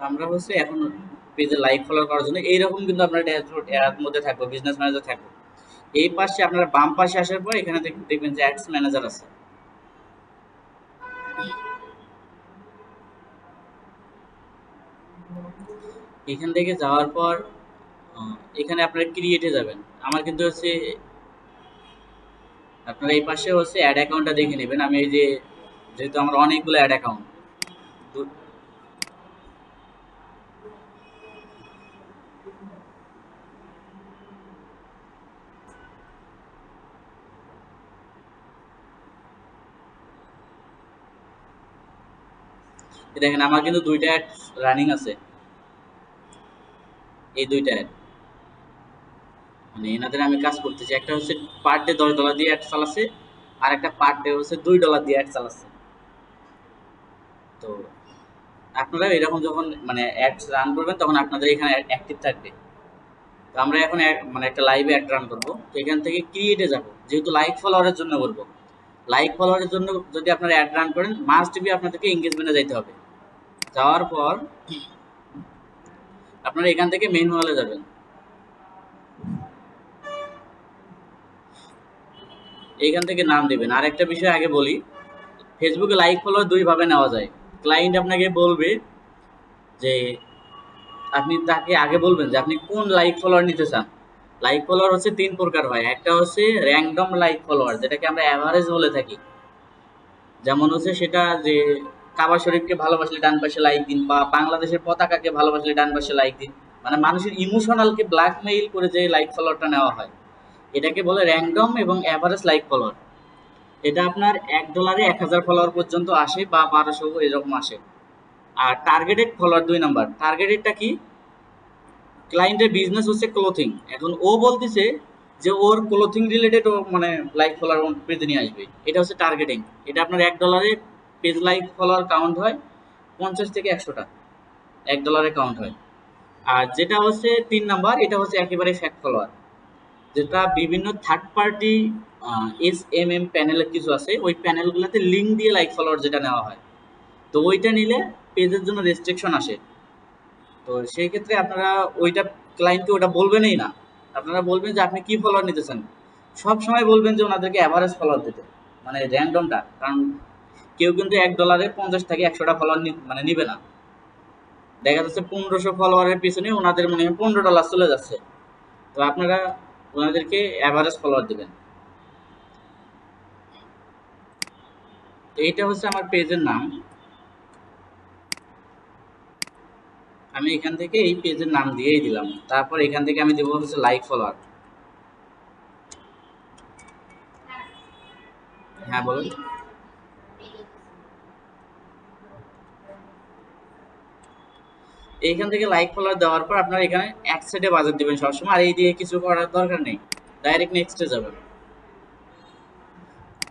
আমরা হচ্ছে এখন পেজে লাইক ফলোয়ার করার জন্য এইরকম কিন্তু আপনার ড্যাশবোর্ড এর মধ্যে থাকবে, বিজনেস ম্যানেজার থাকবে। এই পাশে আপনার বাম পাশে আসার পর এখানে দেখবেন যে অ্যাডস ম্যানেজার আছে। এখান থেকে যাওয়ার পর এখানে আপনারা ক্রিয়েটে যাবেন। আমার কিন্তু হচ্ছে আপনারা এই পাশে হচ্ছে অ্যাড অ্যাকাউন্টটা দেখে নেবেন। আমি এই যে যেহেতু আমার অনেকগুলো অ্যাড অ্যাকাউন্ট, দেখেন আমার কিন্তু দুইটা অ্যাড রানিং আছে। এই দুইটা অ্যাড মানে এনাদের আমি কাজ করতেছি। একটা হচ্ছে পার ডে $10 দিয়ে অ্যাড চালাচ্ছে, আর একটা পার ডে হচ্ছে $2 দিয়ে অ্যাড চালাচ্ছে। তো আপনারা এরকম যখন মানে অ্যাডস রান করবেন তখন আপনাদের এখানে অ্যাক্টিভ থাকবে। তো আমরা এখন মানে একটা লাইভে অ্যাড রান করবো। তো এখান থেকে ক্রিয়েটে যাব, যেহেতু লাইক ফলোয়ারের জন্য করবো। লাইক ফলোয়ারের জন্য যদি আপনারা অ্যাড রান করেন মাস্ট বি আপনাদেরকে এঙ্গেজমেন্টে যাইতে হবে। যাওয়ার পর আপনারা এখান থেকে মেইন হলে যাবেন। এইখান থেকে নাম দিবেন। আর একটা বিষয় আগে বলি, ফেসবুকে লাইক ফলোয়ার দুই ভাবে নেওয়া যায়। ক্লায়েন্ট আপনাকে বলবে যে আপনি তাকে আগে বলবেন যে আপনি কোন লাইক ফলোয়ার নিতে চান। লাইক ফলোয়ার হচ্ছে তিন প্রকার হয়। একটা হচ্ছে র্যান্ডম লাইক ফলোয়ার, যেটাকে আমরা অ্যাভারেজ বলে থাকি। যেমন হচ্ছে সেটা যে কাবা শরীফকে ভালোবাসলে ডান পাশে লাইক দিন, বা বাংলাদেশের পতাকাকে ভালোবাসলে ডান পাশে লাইক দিন। মানে মানুষের ইমোশনালকে ব্ল্যাকমেইল করে যে লাইক ফলোয়ারটা নেওয়া হয়, এটাকে বলে র্যান্ডম এবং অ্যাভারেজ লাইক ফলোয়ার। এটা আপনার $1 1000 ফলোয়ার পর্যন্ত আসে, বা 1200 এরকম আসে। আর টার্গেটেড ফলোয়ার 2 নাম্বার। টার্গেটেডটা কি? ক্লায়েন্টের বিজনেস হচ্ছে ক্লোথিং, এখন ও বলতেছে যে ওর ক্লোথিং রিলেটেড ও মানে লাইক ফলোয়ার পেজে নিয়ে আসবে। এটা হচ্ছে টার্গেটিং। এটা আপনার $1 পেজ লাইক ফলোয়ার কাউন্ট হয় 50 থেকে 100টা, $1 কাউন্ট হয়। আর যেটা হচ্ছে 3 নাম্বার, এটা হচ্ছে একেবারে ফ্যাক ফলোয়ার, যেটা বিভিন্ন থার্ড পার্টি SMM প্যানেলের কিছু আছে, ওই প্যানেলগুলোতে লিঙ্ক দিয়ে লাইক ফলোয়ার যেটা নেওয়া হয়। তো ওইটা নিলে পেজের জন্য রেস্ট্রিকশন আসে। তো সেই ক্ষেত্রে আপনারা ওইটা ক্লায়েন্টকে ওটা বলবেনই না। আপনারা বলবেন যে আপনি কি ফলোয়ার নিতে চান। সব সময় বলবেন যে ওনাদেরকে অ্যাভারেজ ফলোয়ার দিতে, মানে র্যান্ডমটা। কারণ কেউ কিন্তু $1 50 থেকে 100টা ফলোয়ার মানে নিবে না। দেখা যাচ্ছে 1500 ফলোয়ারের পিছনে ওনাদের মনে হয় $15 চলে যাচ্ছে। তো আপনারা ওনাদেরকে অ্যাভারেজ ফলোয়ার দিবেন। তো এইটা হচ্ছে আমার পেজের নাম। আমি এখান থেকে এই পেজের নাম দিয়েই দিলাম। তারপর এখান থেকে আমি দেবো হচ্ছে লাইক ফলোয়ার। হ্যাঁ বলুন। এইখান থেকে লাইক ফলোয়ার দেওয়ার পর আপনারা এখানে এক সাইডে বাজার দিবেন সবসময়। আর এই দিয়ে কিছু করার দরকার নেই, ডাইরেক্ট নেক্সটে যাবেন।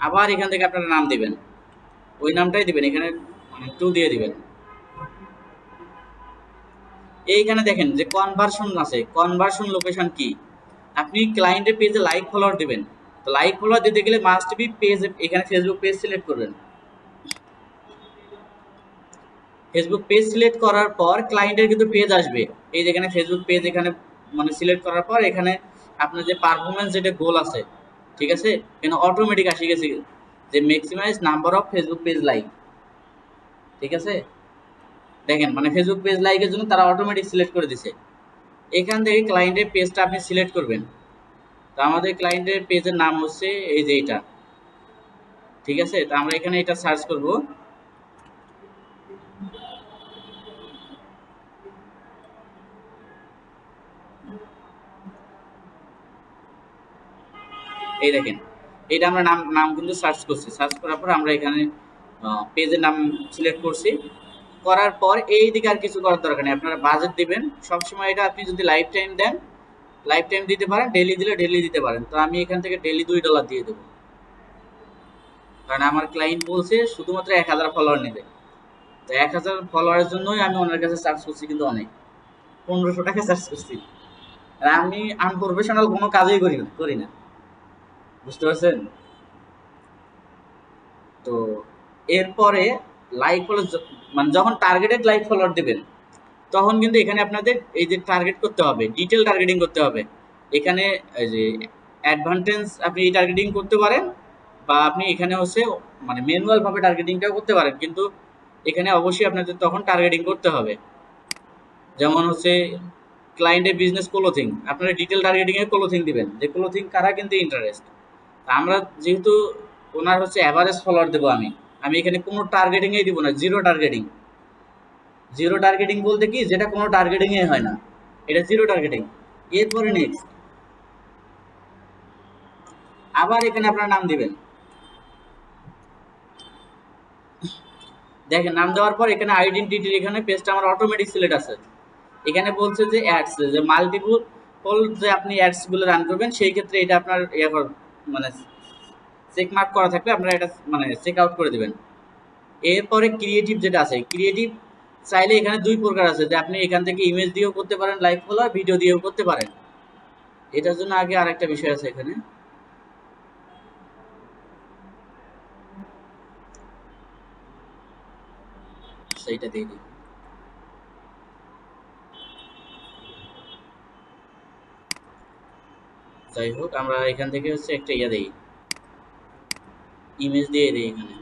আবার এখান থেকে আপনারা নাম দিবেন, ওই নামটাই দিবেন, এখানে মানে 2 দিয়ে দিবেন। এইখানে দেখেন যে কনভার্সন আছে, কনভার্সন লোকেশন কি। আপনি ক্লায়েন্টের পেজে লাইক ফলোয়ার দিবেন। তো লাইক ফলোয়ার দিতে গেলে মাস্ট বি পেজ, এখানে ফেসবুক পেজ সিলেক্ট করবেন। ফেসবুক পেজ সিলেক্ট করার পর ক্লায়েন্টের কিন্তু পেজ আসবে। এই যেখানে ফেসবুক পেজ এখানে মানে সিলেক্ট করার পর এখানে আপনার যে পারফরমেন্স যেটা গোল আছে, ঠিক আছে, এখানে অটোমেটিক আসে গেছে যে maximize number of Facebook page like. ঠিক আছে, দেখেন মানে ফেসবুক পেজ লাইকের জন্য তারা অটোমেটিক সিলেক্ট করে দিছে। এখান থেকে ক্লায়েন্টের পেজটা আপনি সিলেক্ট করবেন। তো আমাদের ক্লায়েন্টের পেজের নাম হচ্ছে এই যে এটা। ঠিক আছে, তো আমরা এখানে এটা সার্চ করব। এই দেখেন, এটা আমরা নাম নাম কিন্তু সার্চ করছি। সার্চ করার পর আমরা এখানে পেজের নাম সিলেক্ট করছি। করার পর এই দিকে আর কিছু করার দরকার নেই, আপনারা বাজেট দিবেন। সবসময় এটা আপনি যদি লাইফ টাইম দেন, লাইফ টাইম দিতে পারেন, ডেলি দিলে ডেলি দিতে পারেন। তো আমি এখান থেকে ডেলি $2 দিয়ে দেবো, কারণ আমার ক্লায়েন্ট বলছে শুধুমাত্র 1000 ফলোয়ার নেবে। তো 1000 ফলোয়ারের জন্যই আমি ওনার কাছে চার্জ করছি কিন্তু অনেক, 1500 টাকা চার্জ করছি। আর আমি আনপ্রফেশনাল কোনো কাজই করি না, বুঝতে পারছেন? তো এরপরে লাইক ফলো, মানে যখন টার্গেটেড লাইক ফলোয়ার দিবেন তখন কিন্তু এখানে আপনাদের এই যে টার্গেট করতে হবে, ডিটেল টার্গেটিং করতে হবে। এখানে এই যে অ্যাডভান্টেজ আপনি টার্গেটিং করতে পারেন, বা আপনি এখানে হচ্ছে মানে ম্যানুয়াল ভাবে টার্গেটিংটাও করতে পারেন, কিন্তু এখানে অবশ্যই আপনাদের তখন টার্গেটিং করতে হবে। যেমন হচ্ছে ক্লায়েন্টের বিজনেস ক্লোথিং, আপনারা ডিটেল টার্গেটিং এ ক্লোথিং দিবেন, যে ক্লোথিং কারা কিন্তু ইন্টারেস্ট। আমরা যেহেতু ওনার হচ্ছে অ্যাভারেজ ফলোয়ার দেবো, আমি এখানে কোনো টার্গেটিং এ দিব না, জিরো টার্গেটিং। জিরো টার্গেটিং বলতে কি, যেটা কোনো টার্গেটিং এ হয় না, এটা জিরো টার্গেটিং। এরপরে নেক্সট আবার এখানে আপনার নাম দিবেন। দেখেন নাম দেওয়ার পর এখানে আইডেন্টিটির এখানে পেজটা আমার অটোমেটিক সিলেক্ট আছে। এখানে বলছে যে অ্যাডস, যে মাল্টিপল যে আপনি অ্যাডস গুলো রান করবেন, সেই ক্ষেত্রে এটা আপনার মানে চেক মার্ক করা থাকলে আপনারা এটা মানে চেক আউট করে দিবেন। এরপরে ক্রিয়েটিভ যেটা আছে, ক্রিয়েটিভ চাইলে এখানে দুই প্রকার আছে, যে আপনি এখান থেকে ইমেজ দিয়েও করতে পারেন লাইভ ফলোয়ার, ভিডিও দিয়েও করতে পারেন। এটার জন্য আগে আরেকটা বিষয় আছে এখানে, সেইটা দিয়ে দিই। যাই হোক, আমরা এখান থেকে হচ্ছে একটা ইয়ে দিই, ইমেজ দিয়ে দিই এখানে।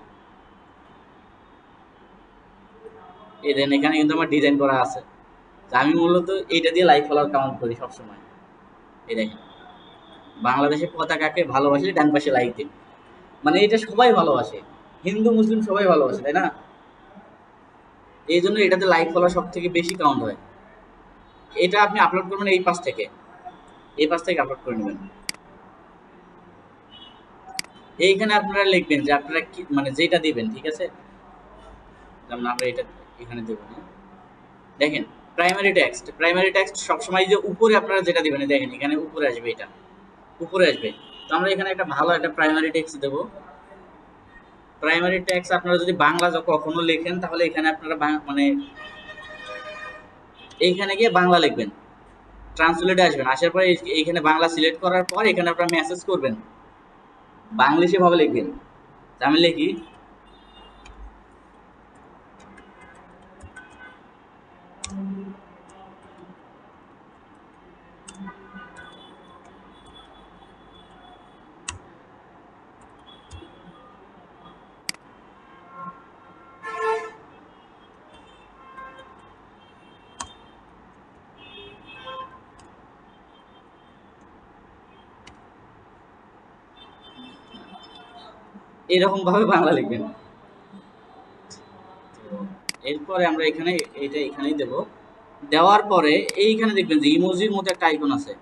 এই দেন এখানে কিন্তু আমার ডিজাইন করা আছে। আমি মূলত এইটা দিয়ে লাইভ ফলোয়ার কাউন্ট করি সবসময়। এই দেখেন, বাংলাদেশের পতাকাকে ভালোবাসলে ডান পাশে লাইক দিন। মানে এটা সবাই ভালোবাসে, হিন্দু মুসলিম সবাই ভালোবাসে, তাই না? এই জন্য এটাতে লাইক ফলোয়ার সব থেকে বেশি কাউন্ট হয়। এটা আপনি আপলোড করবেন এই পাশ থেকে, এই পাশ থেকে আপলোড করে নেবেন। এইখানে আপনারা লিখবেন যে আপনারা কি মানে যেটা দিবেন, ঠিক আছে? যেমন আমরা এটা এখানে দেবো না। দেখেন প্রাইমারি টেক্সট সবসময় যে উপরে আপনারা যেটা দিবেন, দেখেন এখানে উপরে আসবে, এটা উপরে আসবে। তো আমরা এখানে একটা ভালো একটা প্রাইমারি টেক্সট দেবো। প্রাইমারি টেক্সট আপনারা যদি বাংলা কখনো লেখেন, তাহলে এখানে আপনারা মানে এইখানে গিয়ে বাংলা লিখবেন, ট্রান্সলেটে আসবেন, আসার পরে এইখানে বাংলা সিলেক্ট করার পর এখানে আপনারা মেসেজ করবেন, বাংলিশে ভাবে লিখবেন। আমি লিখি, এরকম ভাবে বাংলা লিখবেন। এরপরে আমরা এখানে এটা এখানেই দেব। দেওয়ার পরে এইখানে দেখবেন যে ইমোজির মতো একটা আইকন আছে।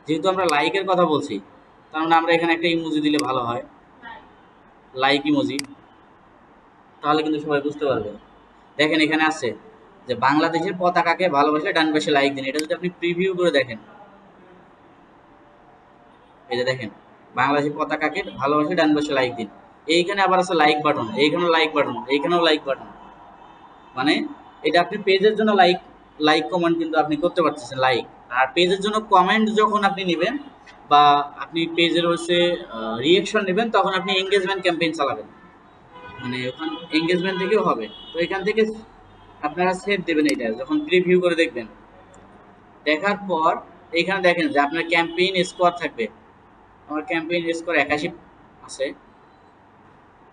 যেহেতু আমরা লাইকের কথা বলছি, তার মানে আমরা এখানে একটা ইমোজি দিলে ভালো হয়, লাইক ইমোজি। তাহলে কিন্তু সবাই বুঝতে পারবে। দেখেন এখানে আছে যে বাংলাদেশের পতাকাকে ভালোবাসলে ডান পাশে লাইক দিন। এটা যদি আপনি প্রিভিউ করে দেখেন, এই যে দেখেন, বাংলাদেশের পতাকাকে ভালোবাসলে ডান পাশে লাইক দিন। এইখানে আবার আছে লাইক বাটন, এইখানেও লাইক বাটন, এইখানেও লাইক বাটন। মানে এটা আপনি পেজের জন্য লাইক লাইক কমেন্ট কিন্তু আপনি করতে পারতেছেন লাইক। আর পেজের জন্য কমেন্ট যখন আপনি নেবেন, বা আপনি পেজের হচ্ছে রিয়েকশন নেবেন, তখন আপনি এঙ্গেজমেন্ট ক্যাম্পেইন চালাবেন, মানে ওখান এঙ্গেজমেন্ট থেকেও হবে। তো এখান থেকে আপনারা সেভ দেবেন, এটা যখন প্রিভিউ করে দেখবেন। দেখার পর এখানে দেখেন যে আপনার ক্যাম্পেইন স্কোর থাকবে। আমার ক্যাম্পেইন স্কোর 81 আছে।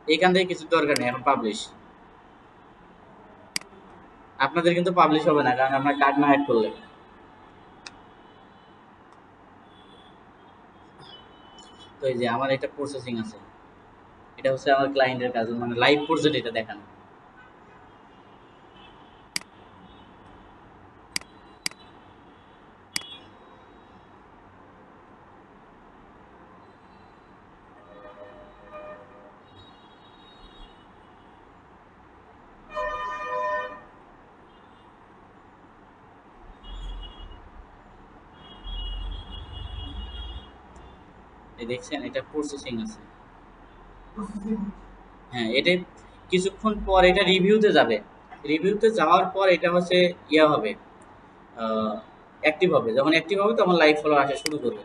এখান থেকে কিছু দরকার নেই, এখন পাবলিশ। আপনাদের কিন্তু পাবলিশ হবে না, কারণ আপনার কার্ড না অ্যাড করলে। তো এই যে আমার এটা প্রসেসিং আছে, এটা হচ্ছে আমার ক্লায়েন্টের কাজ, মানে লাইভ প্রজেক্ট এটা দেখানো। এই দেখছেন, এটা প্রসেসিং আছে। হ্যাঁ, এটা কিছুক্ষণ পর এটা রিভিউতে যাবে। রিভিউতে যাওয়ার পর এটা হচ্ছে ইয়া হবে, অ্যাক্টিভ হবে। যখন অ্যাক্টিভ হবে তখন লাইভ ফলোয়ার আসা শুরু করবে।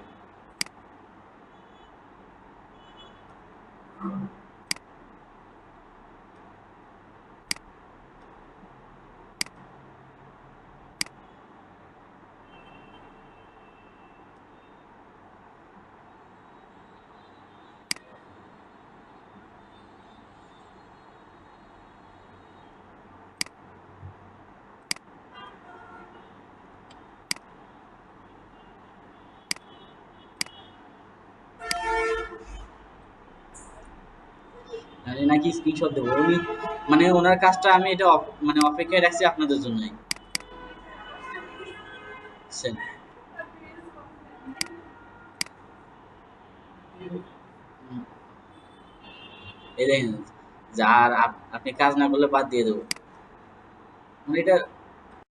মানে নাকি স্ক্রিনশট দেবো উনি, মানে ওনার কাজটা আমি এটা মানে অপেক্ষায় রাখছি আপনাদের জন্যই, বুঝছেন? হুম, এই দেখেন, যার আপনি কাজ না করলে বাদ দিয়ে দেবো, মানে এটা